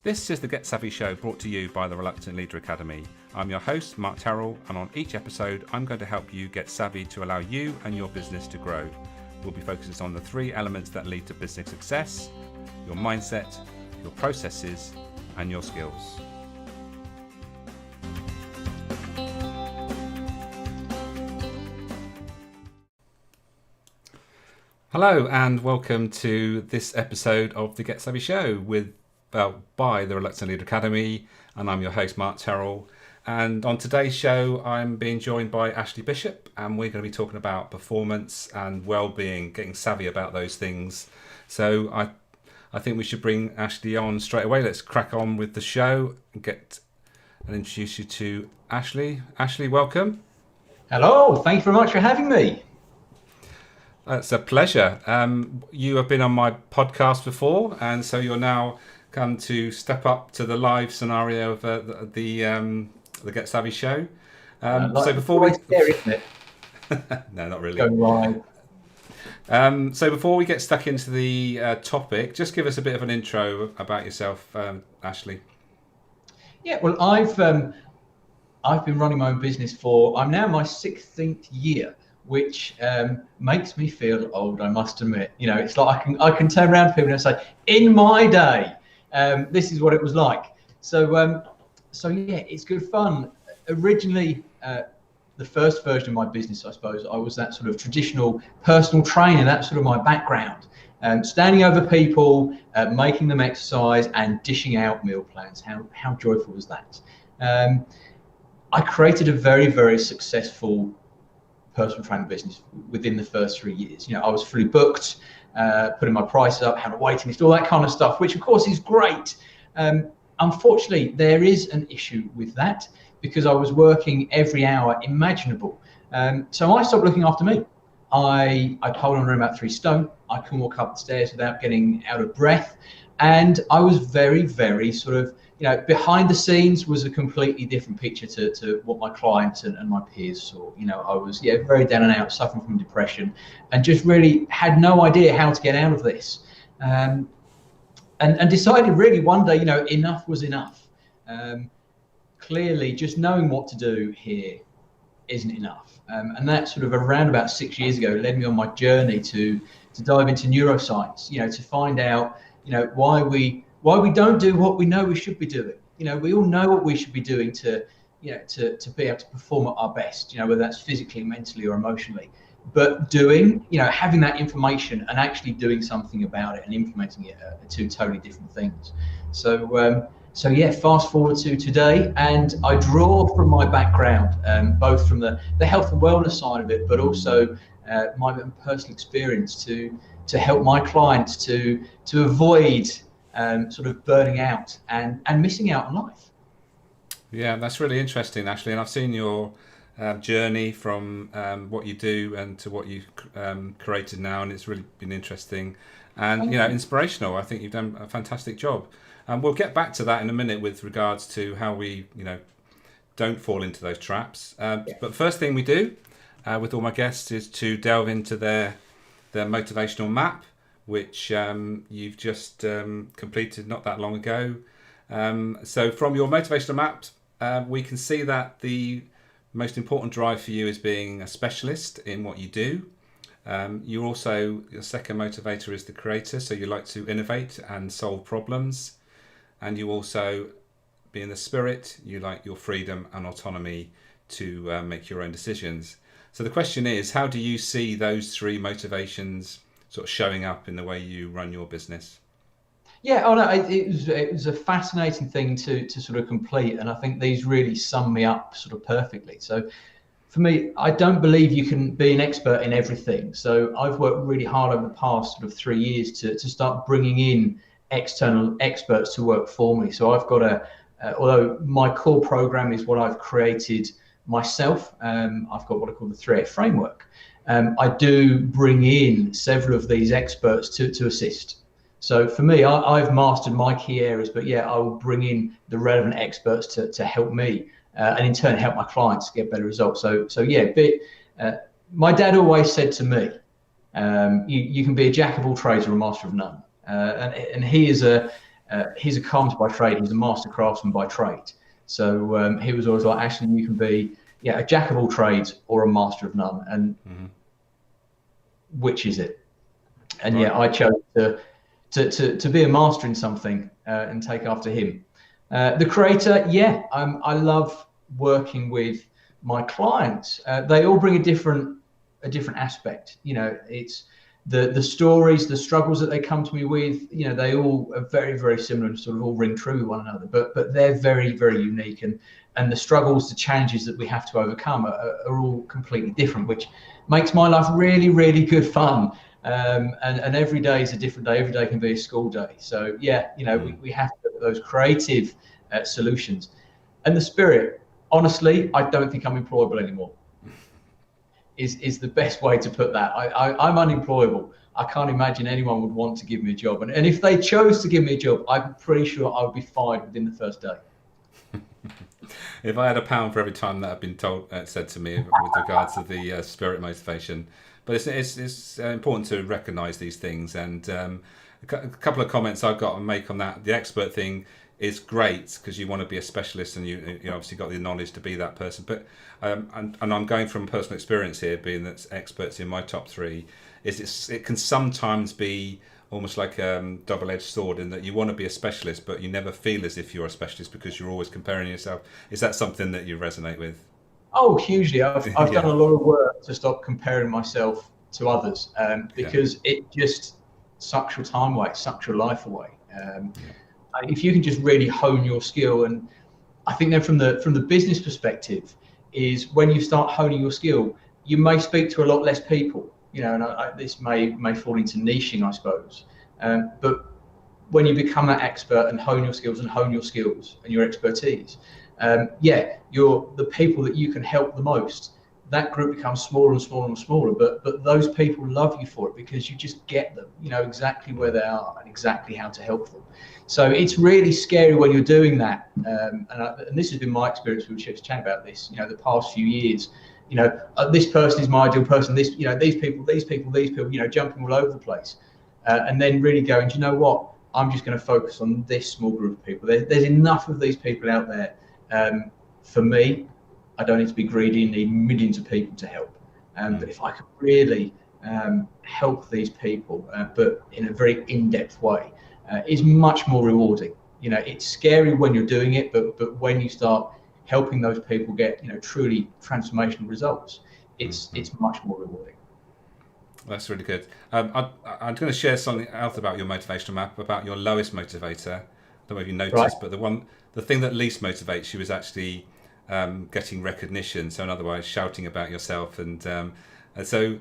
This is the Get Savvy Show, brought to you by the Reluctant Leader Academy. I'm your host, Mark Terrell, and on each episode, I'm going to help you get savvy to allow you and your business to grow. We'll be focusing on the three elements that lead to business success: your mindset, your processes, and your skills. Hello and welcome to this episode of the Get Savvy Show by the Reluctant Leader Academy, and I'm your host, Mark Terrell. And on today's show, I'm being joined by Ashley Bishop, and we're going to be talking about performance and well-being, getting savvy about those things. So I think we should bring Ashley on straight away. Let's crack on with the show and introduce you to Ashley. Ashley, welcome. Hello, thank you very much for having me. It's a pleasure. You have been on my podcast before, and so you're now come to step up to the live scenario of the Get Savvy Show. So before we, scary, isn't it? No, not really. Go live. So before we get stuck into the topic, just give us a bit of an intro about yourself, Ashley. Yeah, well, I've been running my own business I'm now in my 16th year, which makes me feel old, I must admit. You know, it's like I can turn around to people and say, in my day, this is what it was like. So yeah, it's good fun. Originally, the first version of my business, I suppose, I was that sort of traditional personal trainer. That's sort of my background. Standing over people, making them exercise and dishing out meal plans. How joyful was that? I created a very, very successful personal training business within the first 3 years. You know, I was fully booked, putting my prices up, had a waiting list, all that kind of stuff, which of course is great. Unfortunately, there is an issue with that because I was working every hour imaginable. So I stopped looking after me. I pulled on around about 3 stone. I couldn't walk up the stairs without getting out of breath. And I was very, very sort of, you know, behind the scenes was a completely different picture to what my clients and my peers saw. You know, I was very down and out, suffering from depression, and just really had no idea how to get out of this. And decided really one day, you know, enough was enough. Clearly, just knowing what to do here isn't enough. And that sort of around about 6 years ago led me on my journey to dive into neuroscience, you know, to find out, you know, why we don't do what we know we should be doing. You know, we all know what we should be doing to be able to perform at our best, you know, whether that's physically, mentally or emotionally. But having that information and actually doing something about it and implementing it are two totally different things. So yeah, fast forward to today, and I draw from my background, both from the health and wellness side of it, but also my own personal experience to help my clients to avoid sort of burning out and missing out on life. Yeah, that's really interesting, Ashley. And I've seen your journey from what you do and to what you've created now, and it's really been interesting and inspirational. I think you've done a fantastic job. And we'll get back to that in a minute with regards to how we, don't fall into those traps. But first thing we do with all my guests is to delve into their motivational map, which you've just completed not that long ago. So from your motivational map, we can see that the most important drive for you is being a specialist in what you do. Your second motivator is the creator, so you like to innovate and solve problems. And you also, being the spirit, you like your freedom and autonomy to make your own decisions. So the question is, how do you see those three motivations sort of showing up in the way you run your business? Yeah, it was a fascinating thing to sort of complete, and I think these really sum me up sort of perfectly. So for me, I don't believe you can be an expert in everything. So I've worked really hard over the past sort of 3 years to start bringing in external experts to work for me. So I've got although my core program is what I've created myself, I've got what I call the 3A framework. I do bring in several of these experts to assist. So for me, I've mastered my key areas, but I will bring in the relevant experts to help me and in turn help my clients get better results. My dad always said to me, you can be a jack of all trades or a master of none. And he is he's a carpenter by trade. He's a master craftsman by trade. So he was always like, actually, you can be a jack of all trades or a master of none, and which is it? And right. I chose to be a master in something and take after him. The creator, I love working with my clients. They all bring a different aspect. It's the stories, the struggles that they come to me with. They all are very, very similar and sort of all ring true with one another. But they're very, very unique, and the struggles, the challenges that we have to overcome are all completely different, which makes my life really, really good fun. And every day is a different day. Every day can be a school day. So we have to look at those creative solutions. And the spirit, honestly, I don't think I'm employable anymore. Is the best way to put that. I'm unemployable. I can't imagine anyone would want to give me a job. And if they chose to give me a job, I'm pretty sure I would be fired within the first day. If I had £1 for every time that had been said to me with regards to the spirit motivation. But it's important to recognise these things. And a couple of comments I've got to make on that. The expert thing is great because you want to be a specialist, and you obviously got the knowledge to be that person. But and I'm going from personal experience here, being that experts in my top 3, it can sometimes be almost like a double-edged sword, in that you want to be a specialist, but you never feel as if you're a specialist because you're always comparing yourself. Is that something that you resonate with? Oh, hugely. I've done a lot of work to stop comparing myself to others, because it just sucks your time away, it sucks your life away. If you can just really hone your skill, and I think then from the business perspective is when you start honing your skill, you may speak to a lot less people, and this may fall into niching, I suppose. But when you become that expert and hone your skills and your expertise, you're the people that you can help the most. That group becomes smaller and smaller and smaller, but those people love you for it because you just get them. You know exactly where they are and exactly how to help them. So it's really scary when you're doing that. And this has been my experience with Chips Chat about this. The past few years. This person is my ideal person. These people. Jumping all over the place, and then really going, do you know what? I'm just going to focus on this small group of people. There's enough of these people out there. For me, I don't need to be greedy and need millions of people to help. But if I could really help these people, but in a very in-depth way, is much more rewarding. It's scary when you're doing it, but when you start helping those people get truly transformational results, it's much more rewarding. That's really good. I'm going to share something else about your motivational map, about your lowest motivator. I don't know if you noticed, right, but the thing that least motivates you is actually getting recognition. So in other words, shouting about yourself. And so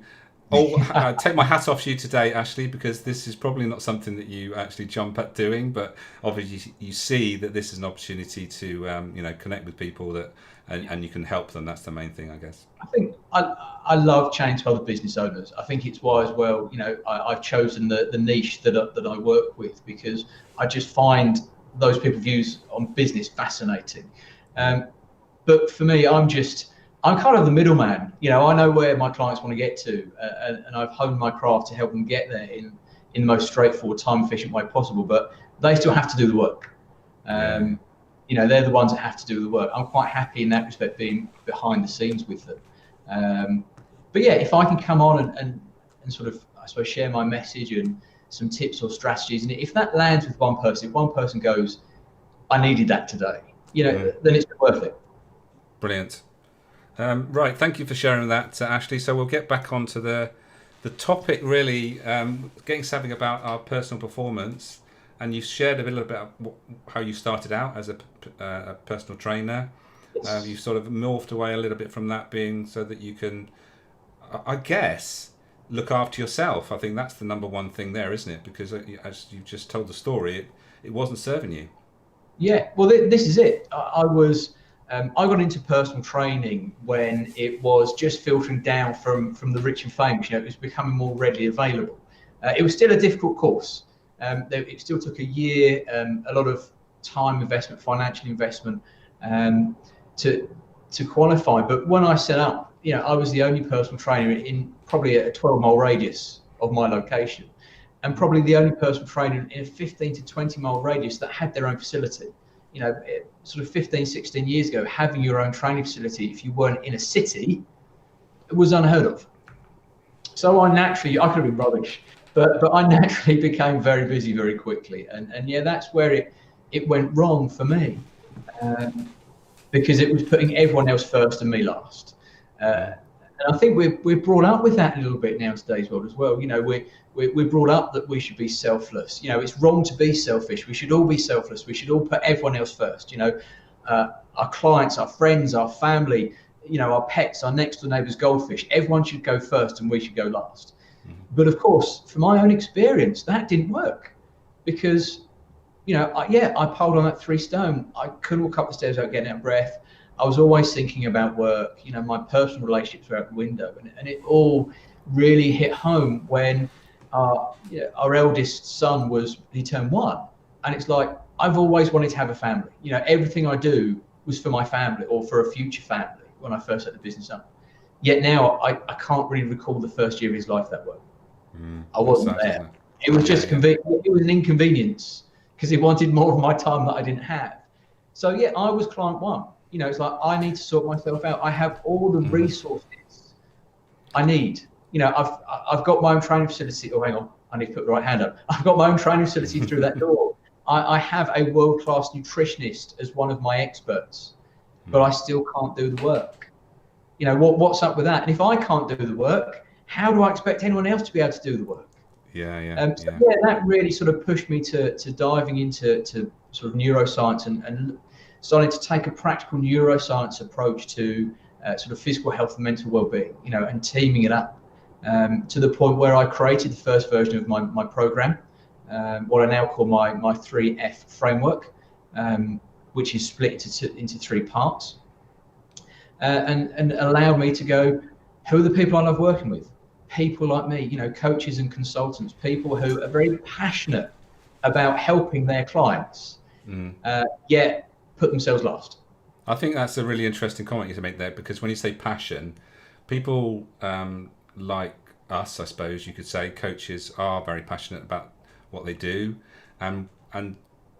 I take my hat off to you today, Ashley, because this is probably not something that you actually jump at doing, but obviously you see that this is an opportunity to connect with people and you can help them. That's the main thing, I guess. I think I love chatting to other business owners. I think it's why as well, I've chosen the niche that I work with, because I just find those people's views on business fascinating. But for me, I'm kind of the middleman. I know where my clients want to get to, and I've honed my craft to help them get there in the most straightforward, time-efficient way possible. But they still have to do the work. They're the ones that have to do the work. I'm quite happy in that respect, being behind the scenes with them. But yeah, if I can come on and sort of, I suppose, share my message and some tips or strategies, and if that lands with one person, if one person goes, I needed that today, then it's worth it. Brilliant. Right, thank you for sharing that, Ashley. So we'll get back onto the topic, really, getting savvy about our personal performance. And you shared a little bit about how you started out as a personal trainer. Yes. You've sort of morphed away a little bit from that, being so that you can, I guess, look after yourself. I think that's the number one thing there, isn't it? Because as you just told the story, it wasn't serving you. Yeah, well, this is it. I got into personal training when it was just filtering down from the rich and famous. It was becoming more readily available. It was still a difficult course. It still took a year, a lot of time investment, financial investment to qualify. But when I set up, I was the only personal trainer in probably a 12-mile radius of my location. and probably the only person training in a 15 to 20 mile radius that had their own facility. Sort of 15, 16 years ago, having your own training facility, if you weren't in a city, it was unheard of. So I could have been rubbish, but I naturally became very busy very quickly. And yeah, that's where it went wrong for me, because it was putting everyone else first and me last. And I think we're brought up with that a little bit now in today's world as well. We're brought up that we should be selfless. It's wrong to be selfish. We should all be selfless. We should all put everyone else first. Our clients, our friends, our family, our pets, our next door neighbour's goldfish. Everyone should go first and we should go last. Mm-hmm. But of course, from my own experience, that didn't work, because, I piled on that 3 stone. I couldn't walk up the stairs without getting out of breath. I was always thinking about work. My personal relationships were out the window, and it all really hit home when our eldest son he turned 1, and it's like, I've always wanted to have a family. Everything I do was for my family or for a future family when I first set the business up. Yet now I can't really recall the first year of his life that well. I wasn't there. It was just it was an inconvenience, because he wanted more of my time that I didn't have. So yeah, I was client 1. It's like, I need to sort myself out. I have all the resources I need. I've got my own training facility. Oh, hang on, I need to put the right hand up. I've got my own training facility through that door. I have a world-class nutritionist as one of my experts, but I still can't do the work. What's up with that? And if I can't do the work, how do I expect anyone else to be able to do the work? That really sort of pushed me to diving into sort of neuroscience and starting to take a practical neuroscience approach to sort of physical health and mental well-being, and teaming it up to the point where I created the first version of my program, what I now call my 3F framework, which is split into 3 parts, and allowed me to go, who are the people I love working with? People like me, coaches and consultants, people who are very passionate about helping their clients, yet put themselves last. I think that's a really interesting comment you make there, because when you say passion, people like us, I suppose you could say, coaches are very passionate about what they do, and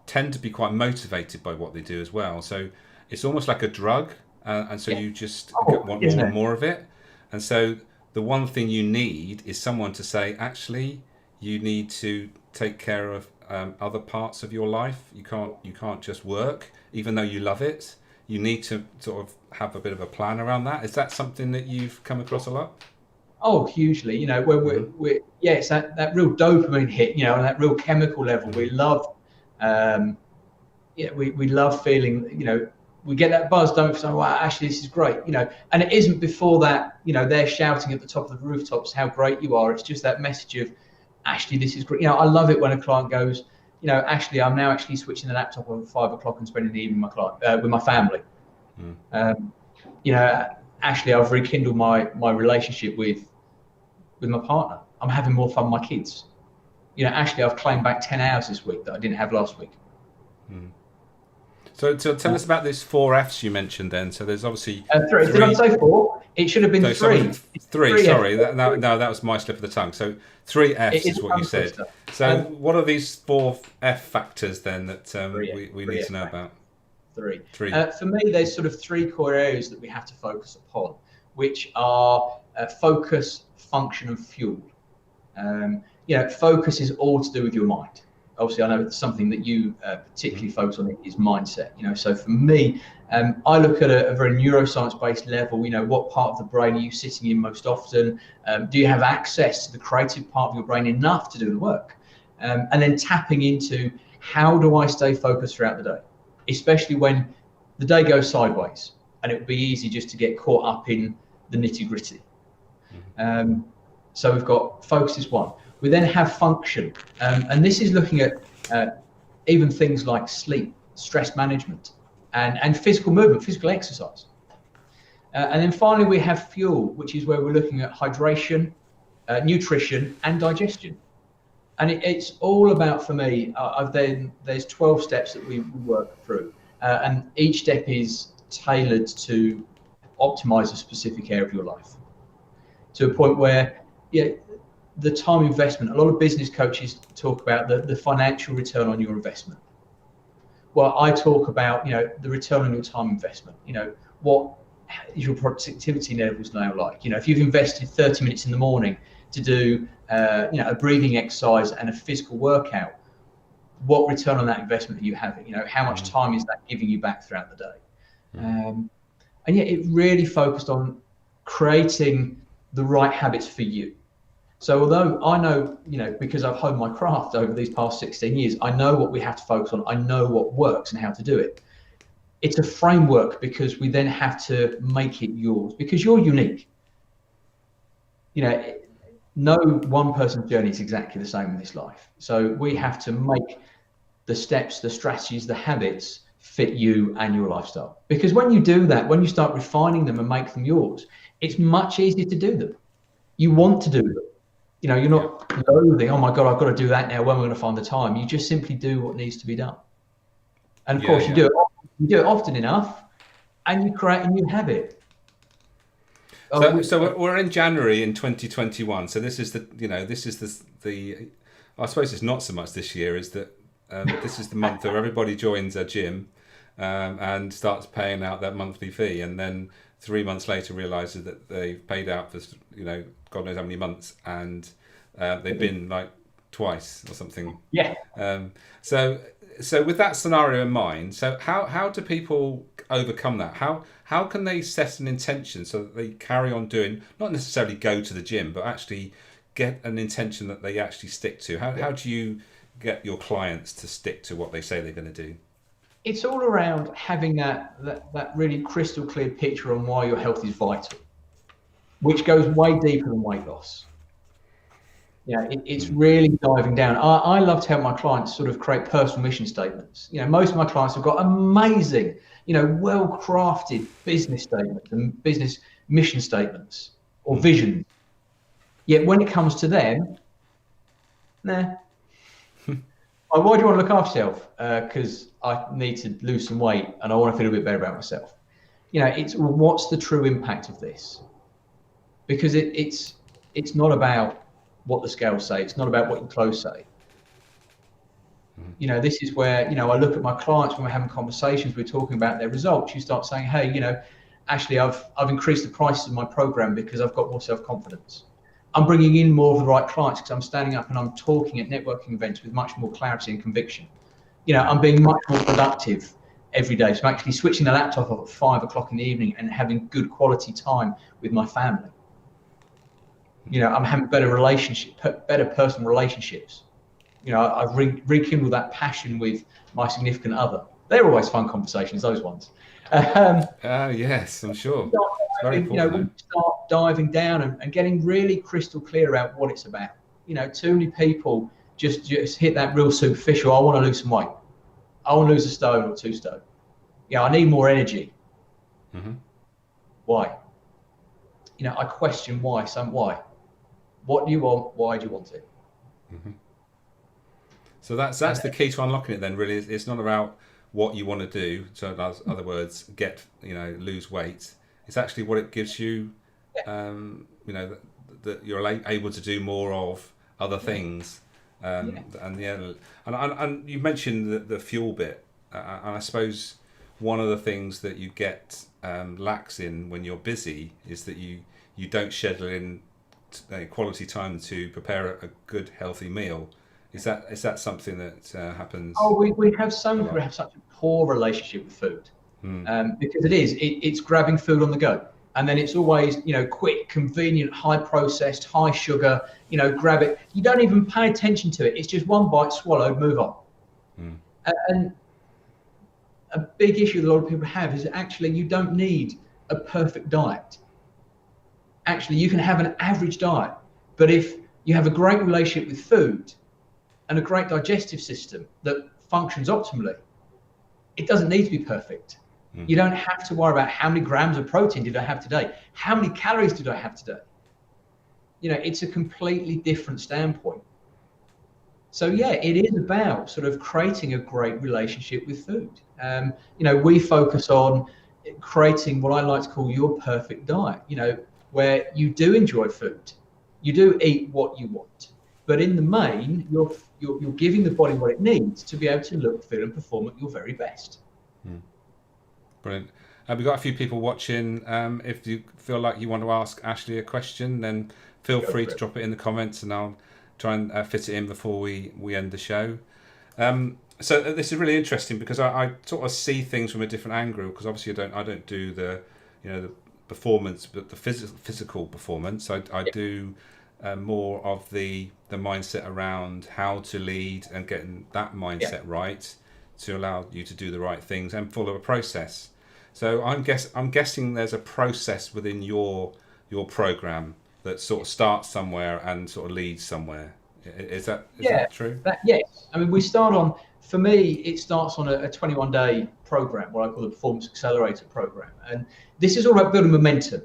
tend to be quite motivated by what they do as well. So it's almost like a drug, and so you just want more and more of it. And so the one thing you need is someone to say, actually, you need to take care of other parts of your life. You can't just work, even though you love it. You need to sort of have a bit of a plan around that. Is that something that you've come across a lot? Oh, hugely. When it's that real dopamine hit, and that real chemical level. We love, we love feeling, we get that buzz, don't we? So, wow, actually, this is great, and it isn't before that, they're shouting at the top of the rooftops how great you are. It's just that message of, actually, this is great. I love it when a client goes, actually, I'm now actually switching the laptop on at 5 o'clock and spending the evening with my family. Actually, I've rekindled my relationship with my partner. I'm having more fun with my kids. Actually, I've claimed back 10 hours this week that I didn't have last week. So tell us about this 4 Fs you mentioned then. So there's obviously 3. Did I say 4? It should have been 3. 3, sorry. That was my slip of the tongue. So 3 Fs is what you said. So what are these 4 F factors then that we need to know about? 3. For me, there's sort of 3 core areas that we have to focus upon, which are focus, function, and fuel. Focus is all to do with your mind. Obviously, I know it's something that you particularly focus on is mindset. So for me, I look at a very neuroscience-based level. What part of the brain are you sitting in most often? Do you have access to the creative part of your brain enough to do the work? And then tapping into, how do I stay focused throughout the day, especially when the day goes sideways, and it would be easy just to get caught up in the nitty-gritty. So we've got focus is 1. We then have function, and this is looking at even things like sleep, stress management, and physical movement, physical exercise. And then finally we have fuel, which is where we're looking at hydration, nutrition, and digestion. And it's all about, for me, there's 12 steps that we work through, and each step is tailored to optimize a specific area of your life, to a point where the time investment. A lot of business coaches talk about the financial return on your investment. Well, I talk about, the return on your time investment. What is your productivity levels now like? If you've invested 30 minutes in the morning to do, a breathing exercise and a physical workout, what return on that investment are you having? How much time is that giving you back throughout the day? And yet it really focused on creating the right habits for you. So although I know, because I've honed my craft over these past 16 years, I know what we have to focus on. I know what works and how to do it. It's a framework because we then have to make it yours because you're unique. No one person's journey is exactly the same in this life. So we have to make the steps, the strategies, the habits fit you and your lifestyle. Because when you do that, when you start refining them and make them yours, it's much easier to do them. You want to do them. You're not loathing, oh my God, I've got to do that now. When am I going to find the time? You just simply do what needs to be done. And of course, you do it often enough and you create a new habit. So we're in January in 2021. So this is the I suppose it's not so much this year, is that this is the month where everybody joins a gym and starts paying out that monthly fee, and then 3 months later realizes that they've paid out for God knows how many months, and they've been like twice or something. Yeah. So with that scenario in mind, so how do people overcome that? How can they set an intention so that they carry on doing, not necessarily go to the gym, but actually get an intention that they actually stick to? How do you get your clients to stick to what they say they're going to do? It's all around having that really crystal clear picture on why your health is vital, which goes way deeper than weight loss. It's really diving down. I love to help my clients sort of create personal mission statements. Most of my clients have got amazing, well-crafted business statements and business mission statements or visions. Yet when it comes to them, nah. Why do you want to look after yourself? Because I need to lose some weight and I want to feel a bit better about myself. It's what's the true impact of this? Because it's not about what the scales say. It's not about what your clothes say. This is where, I look at my clients when we're having conversations, we're talking about their results. You start saying, hey, actually, I've increased the prices of my program because I've got more self-confidence. I'm bringing in more of the right clients because I'm standing up and I'm talking at networking events with much more clarity and conviction. I'm being much more productive every day. So I'm actually switching the laptop off at 5 o'clock in the evening and having good quality time with my family. I'm having better personal relationships. I've rekindled that passion with my significant other. They're always fun conversations, those ones. Yes, I'm sure. It's very important. We start diving down and getting really crystal clear about what it's about. Too many people just hit that real superficial, I want to lose some weight. I want to lose a stone or 2 stone. I need more energy. Mm-hmm. Why? I question why. Why? What do you want? Why do you want it? Mm-hmm. So that's the key to unlocking it then, really. It's not about what you want to do. So in other words, lose weight. It's actually what it gives you, that you're able to do more of other things. And you mentioned the fuel bit. And I suppose one of the things that you get lax in when you're busy is that you don't schedule in quality time to prepare a good healthy meal. Is that something that happens? Oh, we have some people have such a poor relationship with food, because it's grabbing food on the go, and then it's always quick, convenient, high processed, high sugar. Grab it. You don't even pay attention to it. It's just one bite, swallowed, move on. And a big issue that a lot of people have is actually you don't need a perfect diet. Actually, you can have an average diet, but if you have a great relationship with food and a great digestive system that functions optimally, it doesn't need to be perfect. You don't have to worry about how many grams of protein did I have today? How many calories did I have today? It's a completely different standpoint. So it is about sort of creating a great relationship with food. We focus on creating what I like to call your perfect diet, where you do enjoy food. You do eat what you want, but in the main, you're giving the body what it needs to be able to look, feel, and perform at your very best. Brilliant. We've got a few people watching. If you feel like you want to ask Ashley a question, then feel free to drop it in the comments, and I'll try and fit it in before we end the show. So this is really interesting because I sort of see things from a different angle, because obviously I don't do the the performance, but the physical performance. I do more of the mindset around how to lead and getting that mindset right to allow you to do the right things and follow a process. So I'm guessing there's a process within your program that sort of starts somewhere and sort of leads somewhere. Is that true? Yes. I mean, we start on, for me, it starts on a 21-day program, what I call the Performance Accelerator program. And this is all about building momentum.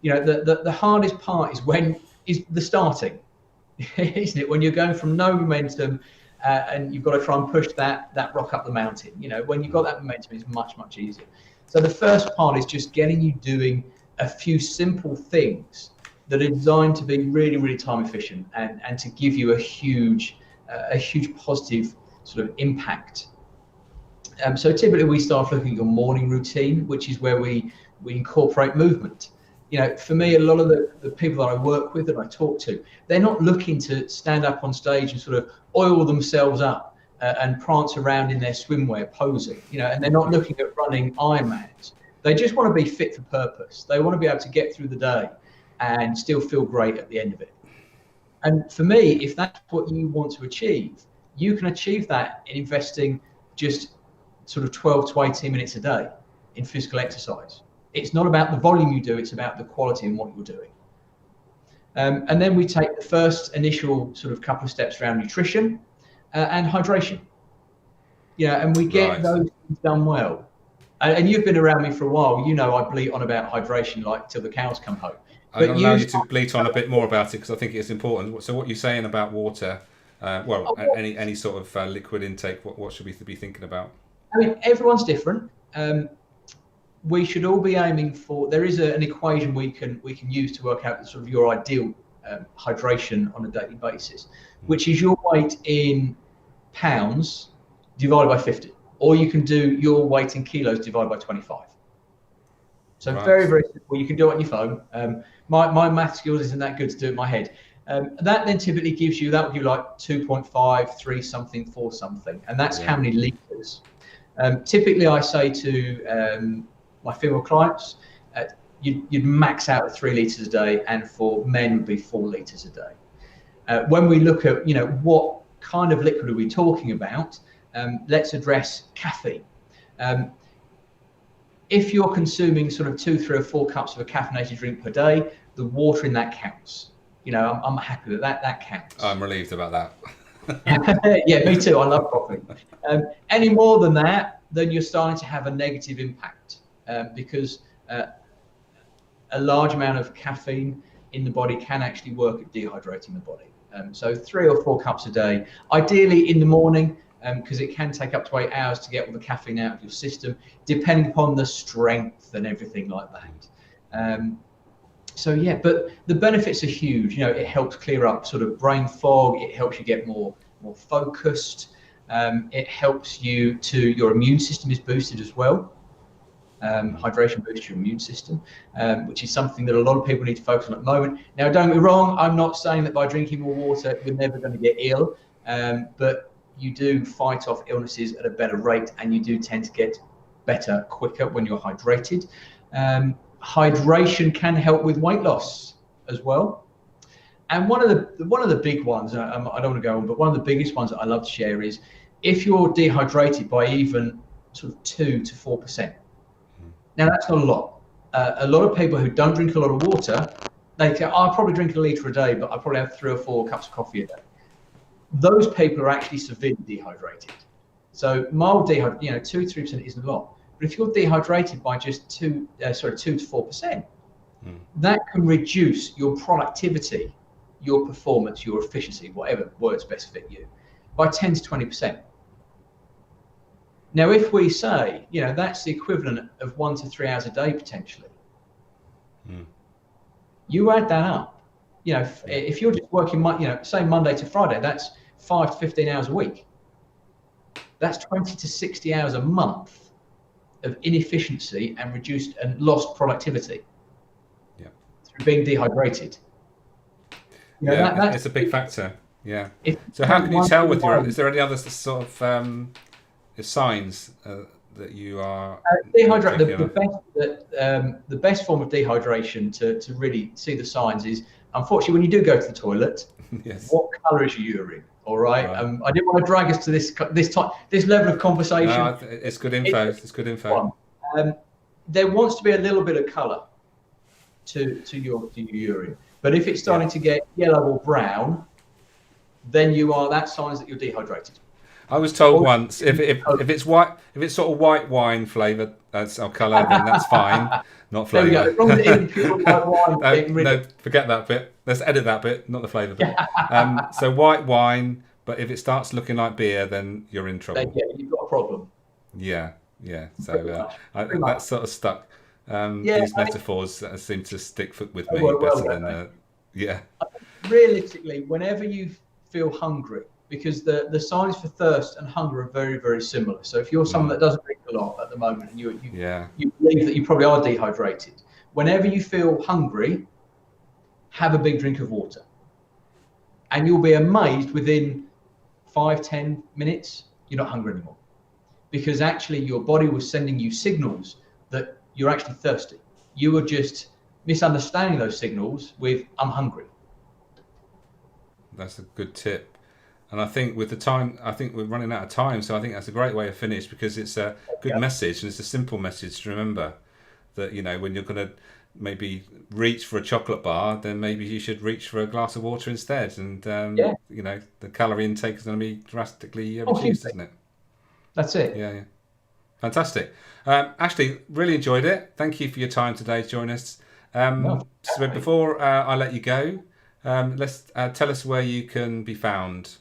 The hardest part is the starting, isn't it? When you're going from no momentum and you've got to try and push that rock up the mountain. When you've got that momentum, it's much, much easier. So the first part is just getting you doing a few simple things that are designed to be really, really time efficient and to give you a huge positive sort of impact. So typically we start looking at your morning routine, which is where we incorporate movement. For me, a lot of the people that I work with, that I talk to, they're not looking to stand up on stage and sort of oil themselves up and prance around in their swimwear posing, and they're not looking at running Ironmans. They just want to be fit for purpose. They want to be able to get through the day and still feel great at the end of it. And for me, if that's what you want to achieve, you can achieve that in investing just sort of 12 to 18 minutes a day in physical exercise. It's not about the volume you do, it's about the quality and what you're doing. And then we take the first initial sort of couple of steps around nutrition and hydration. And we get those things done well. And you've been around me for a while, I bleat on about hydration like till the cows come home. I'll allow you to bleat on a bit more about it, because I think it's important. So what you're saying about water, any sort of liquid intake, what should we be thinking about? I mean, everyone's different. We should all be aiming for, there is an equation we can use to work out sort of your ideal hydration on a daily basis, which is your weight in pounds divided by 50, or you can do your weight in kilos divided by 25. So very, very simple. You can do it on your phone. My math skills isn't that good to do it in my head. That then typically gives you, that would give you like 2.5, 3 something, 4 something, and that's how many litres. Typically I say to my female clients, you'd max out at 3 litres a day, and for men would be 4 litres a day. When we look at, what kind of liquid are we talking about, let's address caffeine. If you're consuming sort of 2, 3 or 4 cups of a caffeinated drink per day, the water in that counts. I'm happy with that counts. I'm relieved about that. Yeah, me too. I love coffee. Any more than that, then you're starting to have a negative impact because a large amount of caffeine in the body can actually work at dehydrating the body. So 3 or 4 cups a day, ideally in the morning, because it can take up to 8 hours to get all the caffeine out of your system, depending upon the strength and everything like that. So yeah, but the benefits are huge. It helps clear up sort of brain fog. It helps you get more focused. It helps you your immune system is boosted as well. Hydration boosts your immune system, which is something that a lot of people need to focus on at the moment. Now, don't get me wrong, I'm not saying that by drinking more water, you're never going to get ill, but you do fight off illnesses at a better rate, and you do tend to get better quicker when you're hydrated. Hydration can help with weight loss as well. And one of the big ones, I don't want to go on, but one of the biggest ones that I love to share is if you're dehydrated by even sort of 2 to 4%. Now that's not a lot. A lot of people who don't drink a lot of water, they say, I'll probably drink a litre a day, but I probably have 3 or 4 cups of coffee a day. Those people are actually severely dehydrated. So mild dehydration, 2 to 3% isn't a lot. But if you're dehydrated by just 2 to 4%, that can reduce your productivity, your performance, your efficiency, whatever words best fit you, by 10 to 20%. Now, if we say, that's the equivalent of 1 to 3 hours a day potentially, you add that up, You know, if you're just working, you know, say Monday to Friday, that's 5 to 15 hours a week. That's 20 to 60 hours a month of inefficiency and reduced and lost productivity through being dehydrated. You know, yeah, it's a big factor. Yeah. If So how can you tell with your? Is there any other sort of signs that you are dehydrated? The best form of dehydration to really see the signs is, unfortunately, when you do go to the toilet, yes. What colour is your urine? All right. I didn't want to drag us to this level of conversation. No, it's good info. It's good info. There wants to be a little bit of colour to your urine, but if it's starting to get yellow or brown, then that signs that you're dehydrated. I was told once if it's white, if it's sort of white wine flavoured colour, then that's fine. Not flavour. There we go. As long as it isn't pure white wine. No, forget that bit. Let's edit that bit, not the flavour bit. So white wine, but if it starts looking like beer, then you're in trouble. Yeah, you've got a problem. Yeah. So that's sort of stuck. These metaphors seem to stick with me better than. Realistically, whenever you feel hungry, because the signs for thirst and hunger are very, very similar. So if you're someone that doesn't drink a lot at the moment and you believe that you probably are dehydrated, whenever you feel hungry, have a big drink of water. And you'll be amazed within 5-10 minutes, you're not hungry anymore. Because actually your body was sending you signals that you're actually thirsty. You were just misunderstanding those signals with, I'm hungry. That's a good tip. And I think with the time, I think we're running out of time. So I think that's a great way to finish, because it's a good message, and it's a simple message to remember that, you know, when you're going to maybe reach for a chocolate bar, then maybe you should reach for a glass of water instead. And, you know, the calorie intake is going to be drastically reduced, isn't it? That's it. Yeah. Fantastic. Ashley, really enjoyed it. Thank you for your time today to join us. So before I let you go, let's tell us where you can be found.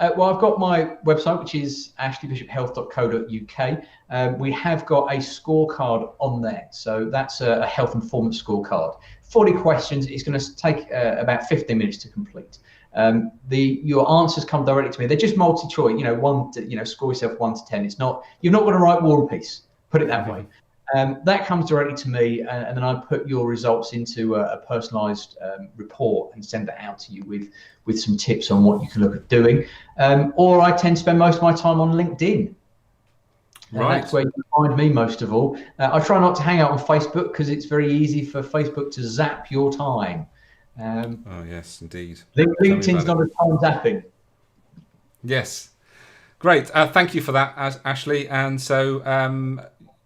Well, I've got my website, which is ashleybishophealth.co.uk. We have got a scorecard on there. So that's a health and performance scorecard. 40 questions. It's going to take about 15 minutes to complete. Your answers come directly to me. They're just multi-choice. You know, score yourself 1 to 10. It's not. You're not going to write War and Peace. Put it that way. That comes directly to me, and then I put your results into a personalised report and send that out to you with some tips on what you can look at doing. Or I tend to spend most of my time on LinkedIn. Right. That's where you can find me most of all. I try not to hang out on Facebook because it's very easy for Facebook to zap your time. Oh yes, indeed. LinkedIn's not a time zapping. Yes, great. Thank you for that, Ashley. And so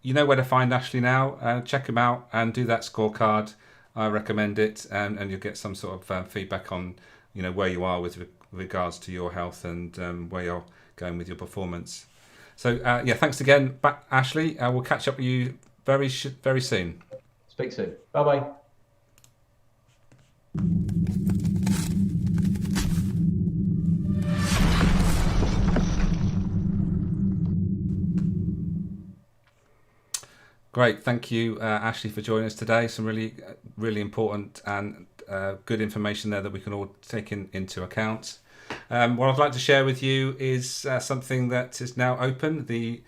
you know where to find Ashley now. Check him out and do that scorecard. I recommend it, and you'll get some sort of feedback on, you know, where you are with regards to your health and where you're going with your performance. So thanks again, Ashley. We'll catch up with you very soon. Speak soon. Bye-bye. Great, thank you, Ashley, for joining us today. Some really, really important and good information there that we can all take into account. What I'd like to share with you is something that is now open. The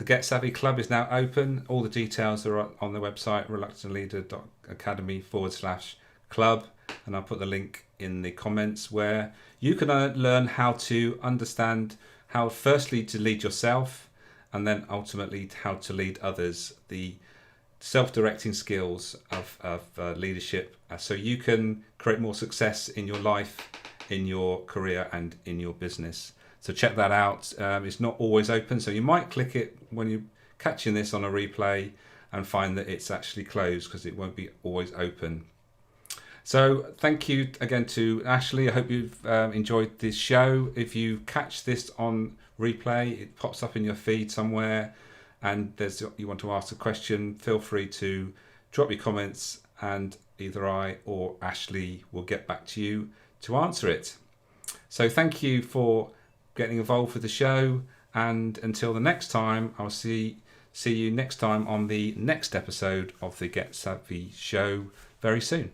Get Savvy Club is now open. All the details are on the website, reluctantleader.academy/club, and I'll put the link in the comments, where you can learn how to understand how, firstly, to lead yourself, and then ultimately how to lead others, the self-directing skills of leadership, so you can create more success in your life, in your career, and in your business. So check that out. It's not always open, so you might click it when you're catching this on a replay and find that it's actually closed, because it won't be always open. So thank you again to Ashley. I hope you've enjoyed this show. If you catch this on replay, it pops up in your feed somewhere, and you want to ask a question, feel free to drop your comments, and either I or Ashley will get back to you to answer it. So thank you for getting involved with the show, and until the next time, I'll see you next time on the next episode of the Get Savvy show very soon.